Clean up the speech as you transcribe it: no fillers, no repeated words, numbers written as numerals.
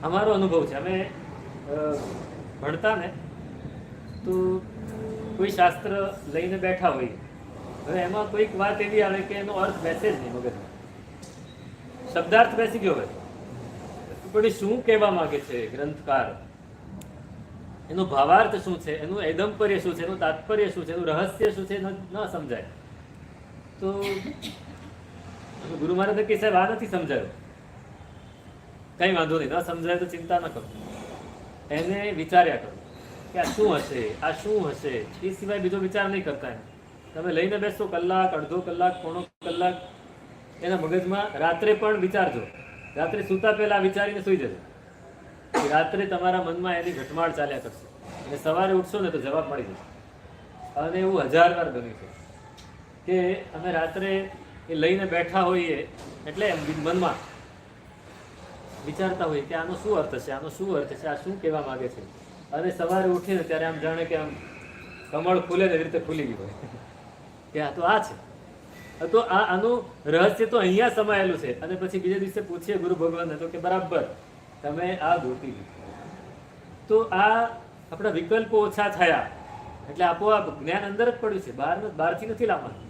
અમારો અનુભવ છે. અમે ભણતા ને તો કોઈ શાસ્ત્ર લઈને બેઠા હોઈએ, હવે એમાં કોઈક વાત એવી આવે કે એનો અર્થ બેસે જ નહીં મગજમાં, શબ્દાર્થ બેસી ગયો હોય પણ એ શું કહેવા માંગે છે ગ્રંથકાર, એનો ભાવાર્થ શું છે, એનું ઐદંપર્ય શું છે, એનું તાત્પર્ય શું છે, એનું રહસ્ય શું છે, ન સમજાય. તો ગુરુ મહારાજ કે સાહેબ આ નથી સમજાયું, કઈ વાંધો નહીં, ન સમજાય તો ચિંતા ન કરો, એને વિચાર્યા કરો કે આ શું હશે, આ શું હશે, એ સિવાય બીજો વિચાર નહીં કરતા. તમે લઈને બેસો કલાક, અડધો કલાક, પોણો કલાક એના મગજમાં રાત્રે પણ વિચારજો. રાત્રે સૂતા પહેલા વિચારીને સૂઈ જજો. રાત્રે તમારા મનમાં એની ઘટમાળ ચાલ્યા કરશે અને સવારે ઉઠશો ને તો જવાબ મળી જશે. અને એવું 1000 વાર બન્યું છે કે અમે રાત્રે એ લઈને બેઠા હોઈએ એટલે મનમાં વિચારતા હોઈએ કે આનો શું અર્થ છે, આનો શું અર્થ છે, આ શું કહેવા માંગે છે. અને સવારે ઉઠીને ત્યારે આમ જાણે કે આમ કમળ ખુલે ને એવી રીતે ખુલી ગયું હોય કે આ તો આ છે. તો આનું રહસ્ય તો અહીંયા સમાયેલું છે. અને પછી બીજે દિવસે પૂછીએ ગુરુ ભગવાનને તો કે બરાબર તમે આ ગોતી લીધું. તો આ આપણા વિકલ્પો ઓછા થયા એટલે આપોઆપ જ્ઞાન અંદર જ પડ્યું છે, બહારથી નથી લાવવાનું.